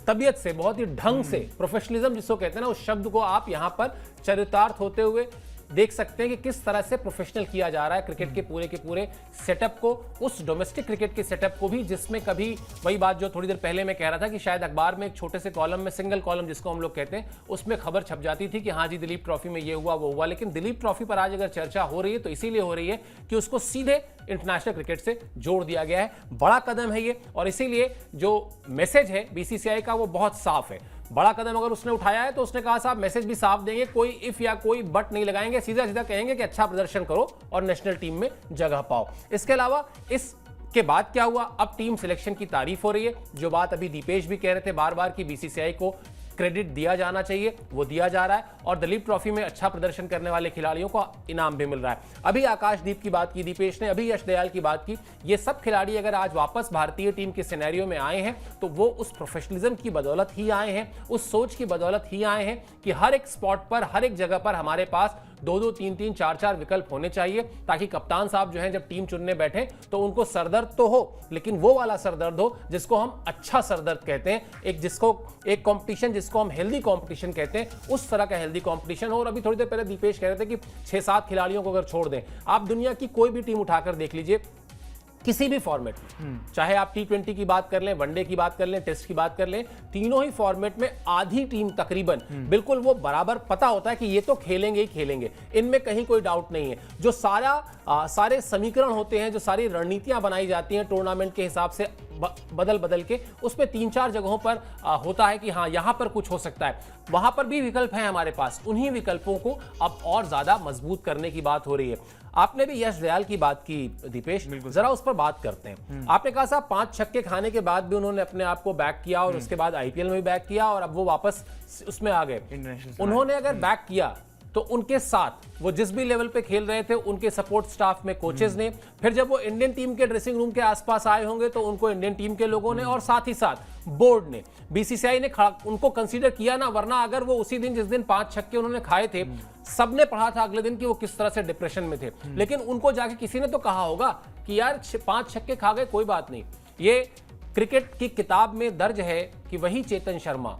S1: तबीयत से, बहुत ही ढंग से प्रोफेशनलिज्म जिसको कहते हैं ना, उस शब्द को आप यहाँ पर चरितार्थ होते हुए देख सकते हैं कि किस तरह से प्रोफेशनल किया जा रहा है क्रिकेट के पूरे सेटअप को, उस डोमेस्टिक क्रिकेट के सेटअप को भी, जिसमें कभी वही बात जो थोड़ी देर पहले मैं कह रहा था कि शायद अखबार में एक छोटे से कॉलम में, सिंगल कॉलम जिसको हम लोग कहते हैं, उसमें खबर छप जाती थी कि हाँ जी दिलीप ट्रॉफी में ये हुआ वो हुआ। लेकिन दिलीप ट्रॉफी पर आज अगर चर्चा हो रही है तो इसीलिए हो रही है कि उसको सीधे इंटरनेशनल क्रिकेट से जोड़ दिया गया है। बड़ा कदम है ये, और इसीलिए जो मैसेज है बीसीसीआई का वो बहुत साफ है। बड़ा कदम अगर उसने उठाया है तो उसने कहा साहब मैसेज भी साफ देंगे, कोई इफ या कोई बट नहीं लगाएंगे, सीधा सीधा कहेंगे कि अच्छा प्रदर्शन करो और नेशनल टीम में जगह पाओ। इसके अलावा इसके बाद क्या हुआ, अब टीम सिलेक्शन की तारीफ हो रही है, जो बात अभी दीपेश भी कह रहे थे बार बार कि बीसीसीआई को क्रेडिट दिया जाना चाहिए वो दिया जा रहा है, और दलीप ट्रॉफी में अच्छा प्रदर्शन करने वाले खिलाड़ियों को इनाम भी मिल रहा है। अभी आकाशदीप की बात की दीपेश ने, अभी यश दयाल की बात की। ये सब खिलाड़ी अगर आज वापस भारतीय टीम के सिनेरियो में आए हैं तो वो उस प्रोफेशनलिज्म की बदौलत ही आए हैं, उस सोच की बदौलत ही आए हैं कि हर एक स्पॉट पर, हर एक जगह पर हमारे पास 2-2, 3-3, 4-4 विकल्प होने चाहिए, ताकि कप्तान साहब जो हैं जब टीम चुनने बैठे तो उनको सरदर्द तो हो, लेकिन वो वाला सरदर्द हो जिसको हम अच्छा सरदर्द कहते हैं, एक कंपटीशन जिसको हम हेल्दी कंपटीशन कहते हैं, उस तरह का हेल्दी कंपटीशन हो। और अभी थोड़ी देर पहले दीपेश कह रहे थे कि 6-7 खिलाड़ियों को अगर छोड़ दें, आप दुनिया की कोई भी टीम उठाकर देख लीजिए, किसी भी फॉर्मेट में, चाहे आप T20 की बात कर लें, वनडे की बात कर लें, टेस्ट की बात कर लें, तीनों ही फॉर्मेट में आधी टीम तकरीबन बिल्कुल वो बराबर पता होता है कि ये तो खेलेंगे ही खेलेंगे, इनमें कहीं कोई डाउट नहीं है। जो सारे समीकरण होते हैं, जो सारी रणनीतियां बनाई जाती हैं टूर्नामेंट के हिसाब से बदल बदल के, उसमें 3-4 जगहों पर होता है कि हाँ यहां पर कुछ हो सकता है, वहां पर भी विकल्प हैं हमारे पास। उन्हीं विकल्पों को अब और ज्यादा मजबूत करने की बात हो रही है। आपने भी यश दयाल की बात की दीपेश, जरा उस पर बात करते हैं। आपने कहा साहब 5 छक्के खाने के बाद भी उन्होंने अपने आप को बैक किया, और उसके बाद आईपीएल में भी बैक किया, और अब वो वापस उसमें आ गए। उन्होंने अगर बैक किया तो उनके साथ वो जिस भी लेवल पे खेल रहे थे, उनके सपोर्ट स्टाफ में कोचेस ने, फिर जब वो इंडियन टीम के ड्रेसिंग रूम के आसपास आए होंगे तो उनको इंडियन टीम के लोगों ने, और साथ ही साथ बोर्ड ने, बीसीसीआई ने उनको कंसीडर किया ना, वरना अगर वो उसी दिन जिस दिन 5 छक्के उन्होंने खाए थे, सबने पढ़ा था अगले दिन कि वो किस तरह से डिप्रेशन में थे, लेकिन उनको जाके किसी ने तो कहा होगा कि यार 5 छक्के खा गए कोई बात नहीं। ये क्रिकेट की किताब में दर्ज है कि वही चेतन शर्मा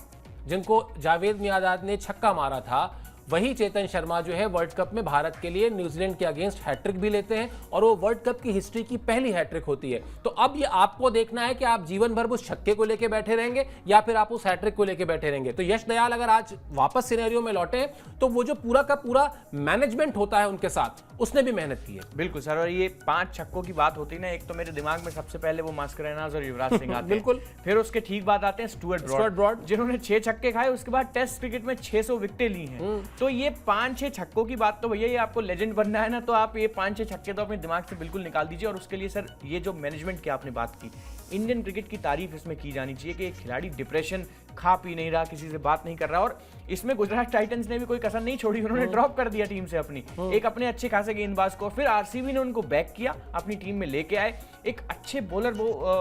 S1: जिनको जावेद मियांदाद ने छक्का मारा था, वही चेतन शर्मा जो है वर्ल्ड कप में भारत के लिए न्यूजीलैंड के अगेंस्ट हैट्रिक भी लेते हैं, और वो वर्ल्ड कप की हिस्ट्री की पहली हैट्रिक होती है। तो अब ये आपको देखना है कि आप जीवन भर उस छक्के को लेके बैठे रहेंगे या फिर आप उस हैट्रिक को लेके बैठे रहेंगे। तो यश दयाल अगर आज वापस सिनेरियो में लौटे तो वो जो पूरा का पूरा मैनेजमेंट होता है उनके साथ, उसने भी मेहनत की है।
S2: बिल्कुल सर, और ये 5 छक्कों की बात होती है ना, एक तो मेरे दिमाग में सबसे पहले वो मास्करेनास और युवराज सिंह आते
S1: बिल्कुल।
S2: हैं, फिर उसके ठीक बाद आते हैं स्टुअर्ट ब्रॉड, जिन्होंने 6 छक्के खाए, उसके बाद टेस्ट क्रिकेट में 600 विकेटें ली हैं। तो ये 5-6 छक्कों की बात, तो भैया ये आपको लेजेंड बनना है ना, तो आप ये 5-6 छक्के तो अपने दिमाग से बिल्कुल निकाल दीजिए। और उसके लिए सर ये जो मैनेजमेंट की आपने बात की, इंडियन क्रिकेट की तारीफ इसमें की जानी चाहिए कि एक खिलाड़ी डिप्रेशन, खा पी नहीं रहा, किसी से बात नहीं कर रहा, और इसमें गुजरात टाइटंस ने भी कोई कसर नहीं छोड़ी, उन्होंने ड्रॉप कर दिया टीम से एक अपने अच्छे खासे गेंदबाज को, फिर आरसीबी ने उनको बैक किया, अपनी टीम में लेके आए, एक अच्छे बॉलर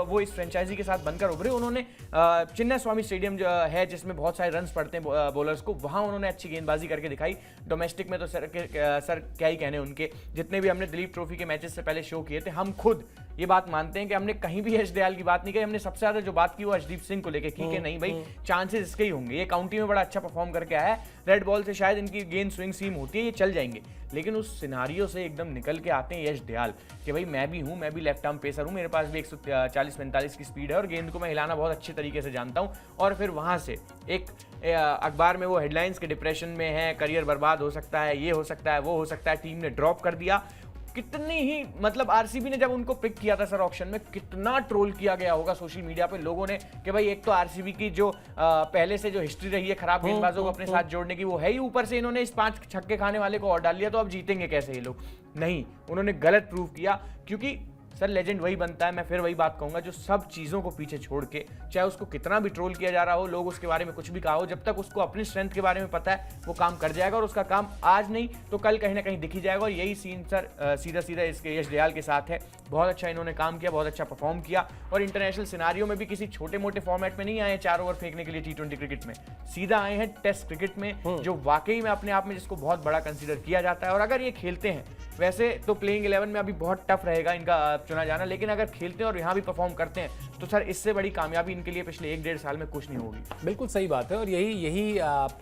S2: वो इस फ्रेंचाइजी के साथ बनकर उभरे। उन्होंने चिन्ना स्वामी स्टेडियम जो है जिसमें बहुत सारे रन्स पड़ते हैं बॉलर्स को, वहां उन्होंने अच्छी गेंदबाजी करके दिखाई। डोमेस्टिक में तो सर क्या ही कहने उनके, जितने भी हमने दिलीप ट्रॉफी के मैचेस से पहले शो किए थे, हम खुद ये बात मानते हैं कि हमने कहीं भी यश दयाल की बात नहीं की, हमने सबसे ज्यादा जो बात की वो अर्शदीप सिंह को लेकर की कि नहीं भाई चांसेस इसके ही होंगे, ये काउंटी में बड़ा अच्छा परफॉर्म करके आया है, रेड बॉल से शायद इनकी गेंद स्विंग सीम होती है, ये चल जाएंगे। लेकिन उस सिनारियो से एकदम निकल के आते हैं यश दयाल कि भाई मैं भी हूं, मैं भी लेफ्ट आर्म पेसर हूं, मेरे पास भी 140-45 की स्पीड है और गेंद को मैं हिलाना बहुत अच्छे तरीके से जानता हूं। और फिर वहां से एक अखबार में वो हेडलाइंस के डिप्रेशन में है, करियर बर्बाद हो सकता है, ये हो सकता है, वो हो सकता है, टीम ने ड्रॉप कर दिया। कितनी ही मतलब आरसीबी ने जब उनको पिक किया था सर ऑक्शन में, कितना ट्रोल किया गया होगा सोशल मीडिया पे लोगों ने कि भाई एक तो आरसीबी की जो पहले से जो हिस्ट्री रही है खराब गेंदबाजों को अपने साथ जोड़ने की वो है ही, ऊपर से इन्होंने इस 5 छक्के खाने वाले को और डाल लिया, तो अब जीतेंगे कैसे ये लोग? नहीं, उन्होंने गलत प्रूव किया। क्योंकि सर लेजेंड वही बनता है, मैं फिर वही बात कहूंगा, जो सब चीजों को पीछे छोड़ के, चाहे उसको कितना भी ट्रोल किया जा रहा हो, लोग उसके बारे में कुछ भी कहा हो, जब तक उसको अपनी स्ट्रेंथ के बारे में पता है वो काम कर जाएगा, और उसका काम आज नहीं तो कल कहीं ना कहीं दिख ही जाएगा। और यही सीन सर सीधा सीधा इसके यश दयाल के साथ है। बहुत अच्छा इन्होंने काम किया, बहुत अच्छा परफॉर्म किया, और इंटरनेशनल सिनारियो में भी किसी छोटे मोटे फॉर्मेट में नहीं आए 4 ओवर फेंकने के लिए T20 क्रिकेट में, सीधा आए हैं टेस्ट क्रिकेट में, जो वाकई में अपने आप में जिसको बहुत बड़ा कंसिडर किया जाता है। और अगर ये खेलते हैं, वैसे तो प्लेइंग 11 में अभी बहुत टफ रहेगा इनका चुना जाना, लेकिन अगर खेलते हैं और यहाँ भी परफॉर्म करते हैं तो सर इससे बड़ी कामयाबी इनके लिए पिछले 1-1.5 साल में कुछ नहीं होगी।
S1: बिल्कुल सही बात है, और यही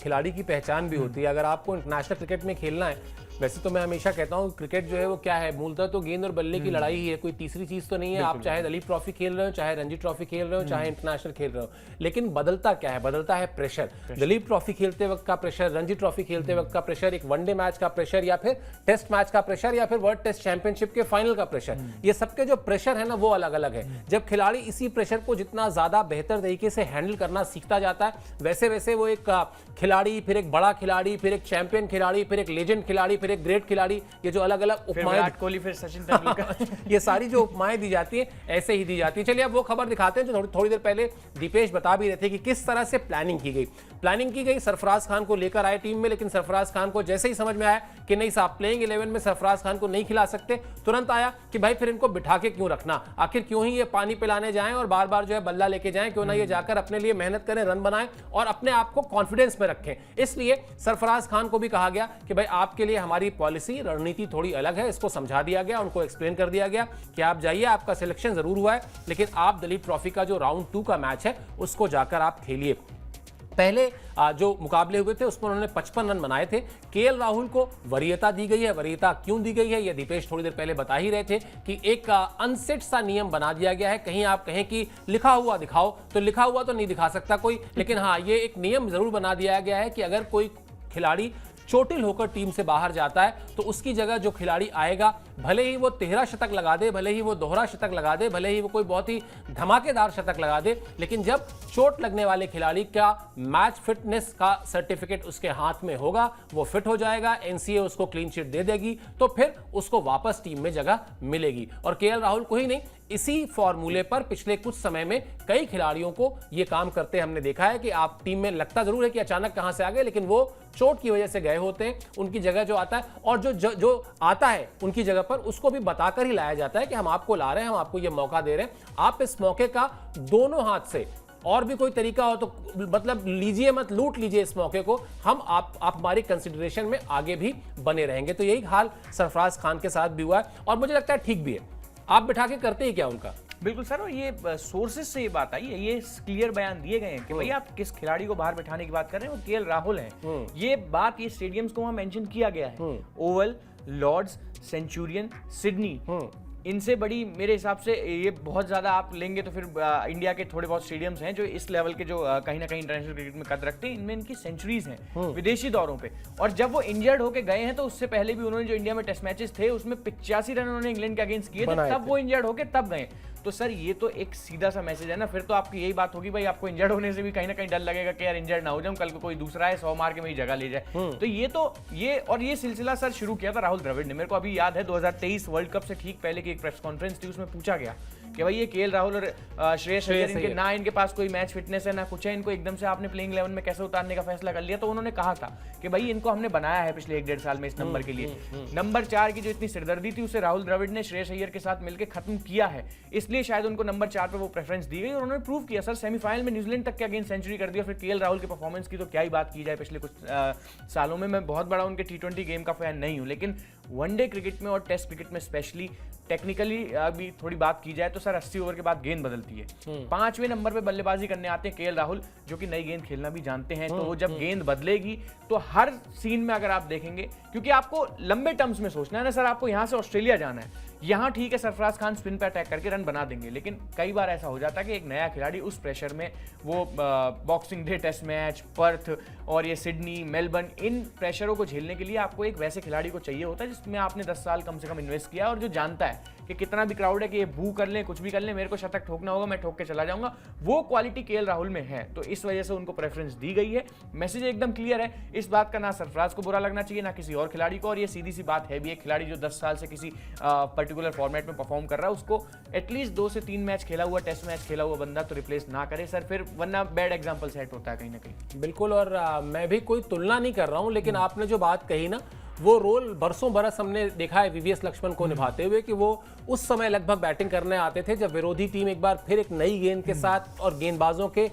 S1: खिलाड़ी की पहचान भी होती है। अगर आपको इंटरनेशनल क्रिकेट में खेलना है, वैसे तो मैं हमेशा कहता हूँ क्रिकेट जो है वो क्या है, मूलतः तो गेंद और बल्ले की लड़ाई ही है, कोई तीसरी चीज तो नहीं है। आप चाहे दलीप ट्रॉफी खेल रहे हो, चाहे रणजी ट्रॉफी खेल रहे हो, चाहे इंटरनेशनल खेल रहे हो, लेकिन बदलता क्या है? बदलता है प्रेशर। दलीप ट्रॉफी खेलते वक्त का प्रेशर, रणजी ट्रॉफी खेलते वक्त का प्रेशर, एक वनडे मैच का प्रेशर, या फिर टेस्ट मैच का प्रेशर, या फिर वर्ल्ड टेस्ट चैंपियनशिप के फाइनल का प्रेशर, ये सब सबके जो प्रेशर है ना वो अलग अलग है। जब खिलाड़ी इसी प्रेशर को जितना ज्यादा बेहतर तरीके से हैंडल करना सीखता जाता है, वैसे वैसे वो एक खिलाड़ी, फिर एक बड़ा खिलाड़ी, फिर एक चैंपियन खिलाड़ी, फिर एक लेजेंड खिलाड़ी, फिर एक ग्रेट खिलाड़ी, ये जो अलग अलग उपमाएं,
S2: विराट कोहली, फिर सचिन तेंदुलकर
S1: ये सारी जो उपमाएं दी जाती है ऐसे ही दी जाती है। चलिए अब वो खबर दिखाते हैं जो थोड़ी देर पहले दीपेश बता भी रहे थे कि किस तरह से प्लानिंग की गई। सरफराज खान को लेकर आए टीम में, लेकिन सरफराज खान को जैसे ही समझ में आया कि नहीं साहब प्लेइंग 11 में सरफराज खान को नहीं खिला सकते, तुरंत आया कि भाई फिर इनको बिठा के क्यों रखना, आखिर क्यों ही ये पानी पिलाने जाएं और बार बार जो है बल्ला लेके जाएं, क्यों ना ये जाकर अपने लिए मेहनत करें, रन बनाएं और अपने आप को कॉन्फिडेंस में रखें। इसलिए सरफराज खान को भी कहा गया कि भाई आपके लिए हमारी पॉलिसी, रणनीति थोड़ी अलग है। इसको समझा दिया गया, उनको एक्सप्लेन कर दिया गया कि आप जाइए, आपका सिलेक्शन जरूर हुआ है, लेकिन आप दलीप ट्रॉफी का जो राउंड 2 का मैच है उसको जाकर आप खेलिए। पहले जो मुकाबले हुए थे उसमें उन्होंने 55 रन बनाए थे। केएल राहुल को वरीयता दी गई है। वरीयता क्यों दी गई है ये दीपेश थोड़ी देर पहले बता ही रहे थे कि एक अनसेट सा नियम बना दिया गया है। कहीं आप कहें कि लिखा हुआ दिखाओ, तो लिखा हुआ तो नहीं दिखा सकता कोई, लेकिन हाँ ये एक नियम जरूर बना दिया गया है कि अगर कोई खिलाड़ी चोटिल होकर टीम से बाहर जाता है तो उसकी जगह जो खिलाड़ी आएगा, भले ही वो 13 शतक लगा दे, भले ही वो दोहरा शतक लगा दे, भले ही वो कोई बहुत ही धमाकेदार शतक लगा दे, लेकिन जब चोट लगने वाले खिलाड़ी का मैच फिटनेस का सर्टिफिकेट उसके हाथ में होगा, वो फिट हो जाएगा, एनसीए उसको क्लीन शीट दे देगी, तो फिर उसको वापस टीम में जगह मिलेगी। और केएल राहुल को ही नहीं, इसी फॉर्मूले पर पिछले कुछ समय में कई खिलाड़ियों को ये काम करते हमने देखा है कि आप टीम में लगता जरूर है कि अचानक कहां से आ गए, लेकिन वो चोट की वजह से गए होते हैं, उनकी जगह जो आता है और जो आता है उनकी जगह पर उसको भी बताकर ही लाया जाता है कि हम आपको ला रहे हैं, हम आपको ये मौका दे रहे हैं, आप इस मौके का दोनों हाथ से, और भी कोई तरीका हो तो मतलब लीजिए मत, लूट लीजिए इस मौके को, हम आप हमारी कंसिडरेशन में आगे भी बने रहेंगे। तो यही हाल सरफराज खान के साथ भी हुआ है और मुझे लगता है ठीक भी है। आप बिठा के करते ही क्या उनका?
S2: बिल्कुल सर, और ये सोर्सेज से ये बात आई है, ये क्लियर बयान दिए गए हैं कि भाई आप किस खिलाड़ी को बाहर बिठाने की बात कर रहे हैं, वो केएल राहुल हैं। ये बात, ये स्टेडियम्स को वहां मेंशन किया गया है, ओवल, लॉर्ड्स, सेंचुरियन, सिडनी, इनसे बड़ी मेरे हिसाब से ये बहुत ज्यादा आप लेंगे तो फिर इंडिया के थोड़े बहुत स्टेडियम्स हैं जो इस लेवल के, जो कहीं ना कहीं इंटरनेशनल क्रिकेट में कद रखते हैं, इनमें इनकी सेंचुरीज हैं विदेशी दौरों पे। और जब वो इंजर्ड होके गए हैं तो उससे पहले भी उन्होंने जो इंडिया में टेस्ट मैचेस थे उसमें 85 रन उन्होंने इंग्लैंड के अगेंस्ट किए थे, तब वो इंजर्ड होके तब गए। तो सर ये तो एक सीधा सा मैसेज है ना, फिर तो आपकी यही बात होगी भाई, आपको इंजर्ड होने से भी कहीं ना कहीं डर लगेगा कि यार इंजर्ड ना हो जाऊं, कल को कोई दूसरा है 100 मार के मेरी जगह ले जाए। तो ये सिलसिला सर शुरू किया था राहुल द्रविड़ ने। मेरे को अभी याद है 2023 वर्ल्ड कप से ठीक पहले की एक प्रेस कॉन्फ्रेंस थी, उसमें पूछा गया कि भाई ये केएल राहुल और श्रेयस अय्यर, इनके पास कोई मैच फिटनेस है ना कुछ है, इनको एकदम से आपने प्लेइंग 11 में कैसे उतारने का फैसला कर लिया? तो उन्होंने कहा था कि भाई इनको हमने बनाया है पिछले 1-1.5 साल में इस नंबर के लिए। नंबर 4 की जो इतनी सिरदर्दी थी उसे राहुल द्रविड़ ने श्रेयस अय्यर के साथ मिलकर खत्म किया है, इसलिए शायद उनको नंबर 4 पे वो प्रेफरेंस दी गई और उन्होंने प्रूव किया सर, सेमीफाइनल में न्यूजीलैंड तक के अगेंस्ट सेंचुरी कर दिया। फिर केएल राहुल के परफॉर्मेंस की तो क्या ही बात की जाए पिछले कुछ सालों में। मैं बहुत बड़ा उनके T20 गेम का फैन नहीं हूं, लेकिन वनडे क्रिकेट में और टेस्ट क्रिकेट में स्पेशली टेक्निकली अभी थोड़ी बात की जाए तो सर 80 ओवर के बाद गेंद बदलती है। 5वें नंबर पे बल्लेबाजी करने आते हैं केएल राहुल, जो कि नई गेंद खेलना भी जानते हैं। तो वो जब गेंद बदलेगी तो हर सीन में अगर आप देखेंगे, क्योंकि आपको लंबे टर्म्स में सोचना है ना सर, आपको यहां से ऑस्ट्रेलिया जाना है, यहां ठीक है सरफराज खान स्पिन पे अटैक करके रन बना देंगे, लेकिन कई बार ऐसा हो जाता है कि एक नया खिलाड़ी उस प्रेशर में, वो Boxing Day test match, Perth और ये सिडनी, मेलबर्न, इन प्रेशरों को झेलने के लिए आपको एक वैसे खिलाड़ी को चाहिए होता है जिसमें आपने 10 साल कम से कम इन्वेस्ट किया और जो जानता है कि कितना भी क्राउड है कि ये बू कर ले, कुछ भी कर ले, मेरे को शतक ठोकना होगा, मैं ठोक के चला जाऊंगा, वो क्वालिटी केएल राहुल में है। तो इस वजह से उनको प्रेफरेंस दी गई है। मैसेज एकदम क्लियर है, इस बात का ना सरफराज को बुरा लगना चाहिए ना किसी और खिलाड़ी को, और ये सीधी सी बात है भी, एक खिलाड़ी जो 10 साल से किसी पर्टिकुलर फॉर्मेट में परफॉर्म कर रहा है उसको एटलीस्ट 2 से 3 मैच खेला हुआ, टेस्ट मैच खेला हुआ बंदा तो रिप्लेस ना करे सर, फिर वरना बैड एग्जांपल सेट होता है कहीं ना कहीं।
S1: बिल्कुल, और मैं भी कोई तुलना नहीं कर रहा हूं, लेकिन आपने जो बात कही ना, वो रोल बरसों बरस हमने देखा है वीवीएस लक्ष्मण को निभाते हुए, कि वो उस समय लगभग बैटिंग करने आते थे जब विरोधी टीम एक बार फिर एक नई गेंद के साथ और गेंदबाजों के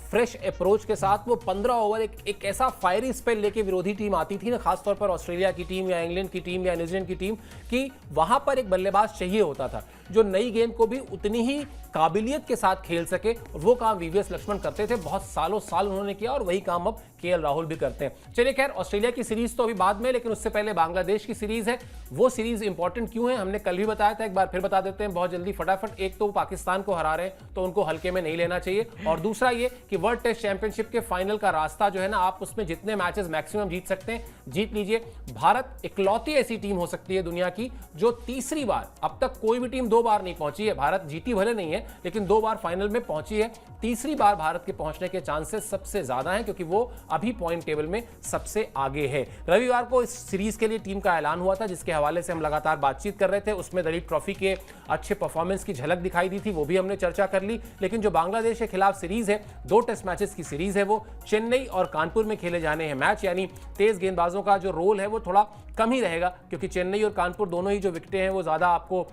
S1: फ्रेश अप्रोच के साथ वो 15 ओवर एक ऐसा फायरी स्पेल लेके विरोधी टीम आती थी ना, खासतौर पर ऑस्ट्रेलिया की टीम या इंग्लैंड की टीम या न्यूजीलैंड की टीम, कि वहां पर एक बल्लेबाज चाहिए होता था जो नई गेंद को भी उतनी ही काबिलियत के साथ खेल सके, और वो काम वीवीएस लक्ष्मण करते थे, बहुत सालों साल उन्होंने किया, और वही काम अब केएल राहुल भी करते हैं। चलिए खैर, ऑस्ट्रेलिया की सीरीज तो अभी बाद में, लेकिन उससे पहले बांग्लादेश की सीरीज है। वो सीरीज इंपॉर्टेंट क्यों है हमने कल भी बताया था, एक बार फिर बता देते हैं बहुत जल्दी फटाफट। एक तो पाकिस्तान को हरा रहे हैं तो उनको हल्के में नहीं लेना चाहिए, और दूसरा ये कि वर्ल्ड टेस्ट चैंपियनशिप के फाइनल का रास्ता जो है ना, आप उसमें जितने मैचेस मैक्सिमम जीत सकते हैं जीत लीजिए। भारत इकलौती ऐसी टीम हो सकती है दुनिया की जो तीसरी बार, अब तक कोई भी टीम 2 बार नहीं पहुंची है। भारत जीती भले नहीं है, लेकिन 2 बार फाइनल में पहुंची है। तीसरी बार भारत के पहुंचने के चांसेस सबसे ज्यादा हैं, क्योंकि वो अभी पॉइंट टेबल में सबसे आगे है। रविवार को इस सीरीज के लिए टीम का ऐलान हुआ था, जिसके हवाले से हम लगातार बातचीत कर रहे थे। उसमें दलीप ट्रॉफी के अच्छे परफॉर्मेंस की झलक दिखाई दी थी, वो भी हमने चर्चा कर ली। लेकिन जो बांग्लादेश के खिलाफ सीरीज है, 2 टेस्ट मैचेस की सीरीज है, वो चेन्नई और कानपुर में खेले जाने हैं मैच, यानी तेज गेंदबाजों का जो रोल है वो थोड़ा कम ही रहेगा, क्योंकि चेन्नई और कानपुर दोनों ही जो विकेटें हैं वो ज्यादा आपको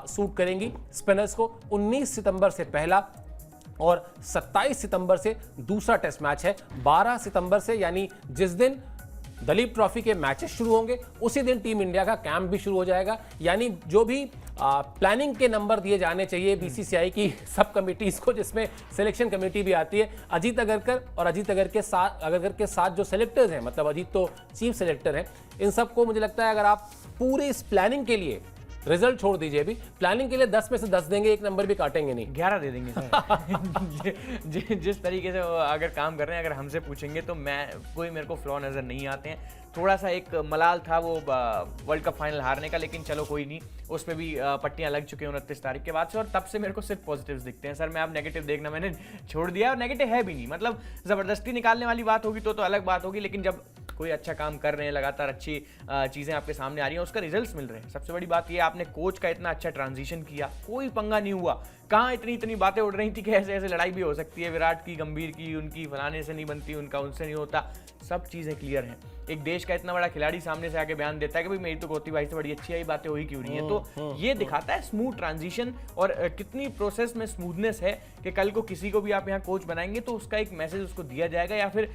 S1: सूट करेंगी स्पिनर्स को। 19 सितंबर से पहला और 27 सितंबर से दूसरा टेस्ट मैच है। 12 सितंबर से, यानी जिस दिन दलीप ट्रॉफी के मैचेस शुरू होंगे, उसी दिन टीम इंडिया का कैंप भी शुरू हो जाएगा। यानी जो भी प्लानिंग के नंबर दिए जाने चाहिए बीसीसीआई की सब कमिटीज को, जिसमें सिलेक्शन कमेटी भी आती है, अजीत अगरकर और अजीत अगरकर के साथ जो सेलेक्टर्स हैं, मतलब अजीत तो चीफ सेलेक्टर हैं, इन सबको मुझे लगता है अगर आप पूरी इस प्लानिंग के लिए, रिजल्ट छोड़ दीजिए, अभी प्लानिंग के लिए 10 में से 10 देंगे, एक नंबर भी काटेंगे नहीं,
S2: 11 दे देंगे सर। जिस तरीके से वो अगर काम कर रहे हैं, अगर हमसे पूछेंगे तो कोई मेरे को फ्लॉ नज़र नहीं आते हैं। थोड़ा सा एक मलाल था वो वर्ल्ड कप फाइनल हारने का, लेकिन चलो कोई नहीं, उस पर भी पट्टियां लग चुकी हैं 29 तारीख के बाद से, और तब से मेरे को सिर्फ पॉजिटिव्स दिखते हैं सर। मैं अब नेगेटिव देखना मैंने छोड़ दिया, और नेगेटिव है भी नहीं, मतलब ज़बरदस्ती निकालने वाली बात होगी तो अलग बात होगी, लेकिन जब कोई अच्छा काम कर रहे हैं, लगातार अच्छी चीज़ें आपके सामने आ रही हैं, उसका रिजल्ट्स मिल रहे हैं। सबसे बड़ी बात ये, आपने कोच का इतना अच्छा ट्रांजिशन किया, कोई पंगा नहीं हुआ। कहाँ इतनी बातें उड़ रही थी कि ऐसे ऐसे लड़ाई भी हो सकती है, विराट की, गंभीर की, उनकी फलाने से नहीं बनती, उनका उनसे नहीं होता, सब चीज़ें क्लियर हैं। एक देश का इतना बड़ा खिलाड़ी सामने से आके बयान देता है कि भाई मेरी तो गौती भाई से बड़ी अच्छी आई, बातें हो ही क्यों नहीं है। तो ये दिखाता है स्मूथ ट्रांजिशन, और कितनी प्रोसेस में स्मूथनेस है कि कल को किसी को भी आप यहाँ कोच बनाएंगे तो उसका एक मैसेज उसको दिया जाएगा। या फिर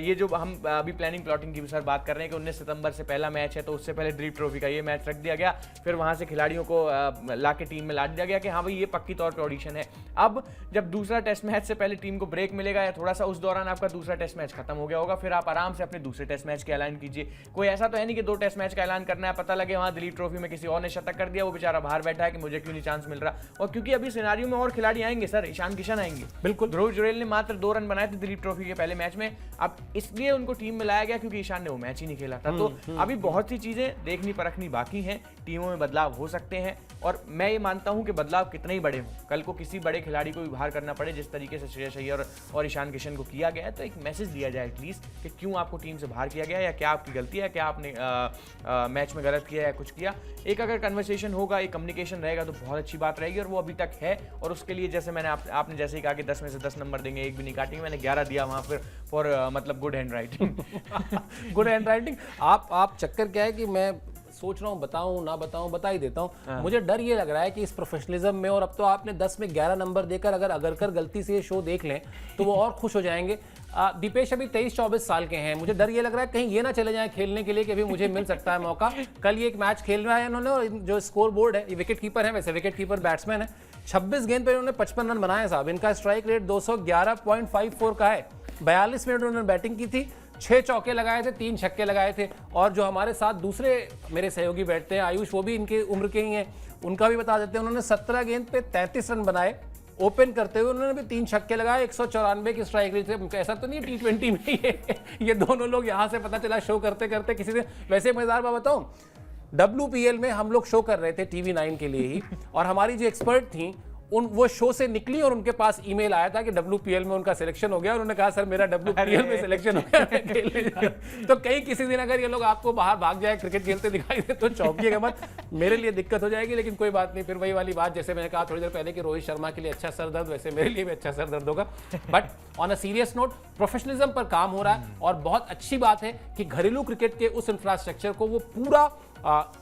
S2: ये जो हम अभी प्लानिंग प्लॉटिंग की भी सर बात कर रहे हैं कि 19 सितंबर से पहला मैच है, तो उससे पहले दलीप ट्रॉफी का ये मैच रख दिया गया, फिर वहाँ से खिलाड़ियों को ला के टीम में ला दिया गया कि हाँ भाई ये पक्की तौर पर ऑडिशन है। अब जब दूसरा टेस्ट मैच से पहले टीम को ब्रेक मिलेगा, या थोड़ा सा उस दौरान आपका दूसरा टेस्ट मैच खत्म हो गया होगा, फिर आप आराम से अपने दूसरे टेस्ट मैच का ऐलान कीजिए। कोई ऐसा तो है नहीं कि 2 टेस्ट मैच का ऐलान करना है, पता लगे वहां दलीप ट्रॉफी में किसी और ने शतक कर दिया, वो बेचारा बाहर बैठा है कि मुझे क्यों नहीं चांस मिल रहा। और क्योंकि अभी सिनेरियो में और खिलाड़ी आएंगे सर, ईशान किशन आएंगे,
S1: बिल्कुल।
S2: ध्रुव जुरेल ने मात्र 2 रन बनाए थे दलीप ट्रॉफी के पहले मैच में, अब इसलिए उनको टीम में लाया गया क्योंकि ईशान ने वो मैच ही नहीं खेला था। तो अभी बहुत सी चीजें देखनी परखनी बाकी हैं, टीमों में बदलाव हो सकते हैं, और मैं ये मानता हूं कि बदलाव कितने ही बड़े हों, कल को किसी बड़े खिलाड़ी को भी बाहर करना पड़े, जिस तरीके से श्रेयस अय्यर और ईशान किशन को किया गया है, तो एक मैसेज दिया जाए एटलीस्ट कि क्यों आपको टीम से बाहर किया गया, या क्या आपकी गलती है, क्या आपने मैच में गलत किया या कुछ किया। एक अगर कन्वर्सेशन होगा, एक कम्युनिकेशन रहेगा तो बहुत अच्छी बात रहेगी, और वो अभी तक है। और उसके लिए जैसे मैंने आपने जैसे ही कहा कि 10 में से 10 नंबर देंगे, एक भी नहीं काटेंगे, मैंने 11 दिया वहाँ पर फॉर मतलब good hand writing.
S1: Good hand writing. आप चक्कर क्या है कि मैं सोच रहा हूँ बताऊं ना बताऊं, बता ही देता हूँ। मुझे डर ये लग रहा है कि इस प्रोफेशनलिज्म में, और अब तो आपने 10 में 11 नंबर देकर अगर अगरकर गलती से ये शो देख लें तो वो और खुश हो जाएंगे। दीपेश अभी 23-24 साल के हैं, मुझे डर ये लग रहा है कहीं ये ना चले जाएं खेलने के लिए कि अभी मुझे मिल सकता है मौका। कल ये एक मैच खेल रहा है इन्होंने, और जो स्कोर बोर्ड है, ये विकेट कीपर है, वैसे विकेट कीपर बैट्समैन है, 26 गेंद पर इन्होंने 55 रन बनाए साहब। इनका स्ट्राइक रेट 211.54 का है। 42 मिनट उन्होंने बैटिंग की थी, 6 चौके लगाए थे, 3 छक्के लगाए थे। और जो हमारे साथ दूसरे मेरे सहयोगी बैठते हैं, आयुष, वो भी इनके उम्र के ही हैं, उनका भी बता देते हैं। उन्होंने 17 गेंद पे 33 रन बनाए ओपन करते हुए, उन्होंने भी 3 छक्के लगाए, 194 की स्ट्राइक रेट थे। ऐसा तो नहीं T20 में ये दोनों लोग यहाँ से पता चला शो करते करते किसी दिन। वैसे मजेदार बात बताऊं, WPL में हम लोग शो कर रहे थे TV9 के लिए ही, और हमारी जो एक्सपर्ट थी वो शो से निकली और उनके पास ईमेल आया था कि WPL में उनका सिलेक्शन हो गया, और उन्होंने कहा सर मेरा WPL में सिलेक्शन हो गया, मैं खेलने जा रहा हूं। तो कहीं किसी दिन अगर ये लोग आपको बाहर भाग जाए, क्रिकेट खेलते दिखाई दे, तो चौंकिएगा मत, मेरे लिए दिक्कत हो जाएगी, लेकिन कोई बात नहीं। फिर वही वाली बात, जैसे मैंने कहा थोड़ी देर पहले कि रोहित शर्मा के लिए अच्छा सर दर्द, वैसे मेरे लिए भी अच्छा सर दर्द होगा। But on a serious note, professionalism पर काम हो रहा है, और बहुत अच्छी बात है कि घरेलू क्रिकेट के उस इंफ्रास्ट्रक्चर को वो पूरा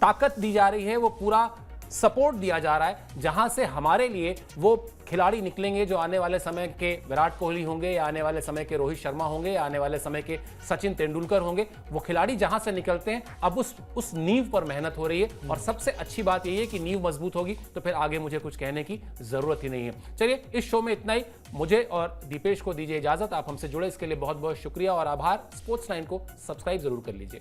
S1: ताकत दी जा रही है, वो पूरा सपोर्ट दिया जा रहा है, जहां से हमारे लिए वो खिलाड़ी निकलेंगे जो आने वाले समय के विराट कोहली होंगे, या आने वाले समय के रोहित शर्मा होंगे, या आने वाले समय के सचिन तेंदुलकर होंगे। वो खिलाड़ी जहां से निकलते हैं, अब उस नींव पर मेहनत हो रही है, और सबसे अच्छी बात यही है कि नींव मजबूत होगी तो फिर आगे मुझे कुछ कहने की जरूरत ही नहीं है। चलिए, इस शो में इतना ही। मुझे और दीपेश को दीजिए इजाजत। आप हमसे जुड़े इसके लिए बहुत बहुत शुक्रिया और आभार। स्पोर्ट्स 9 को सब्सक्राइब जरूर कर लीजिए।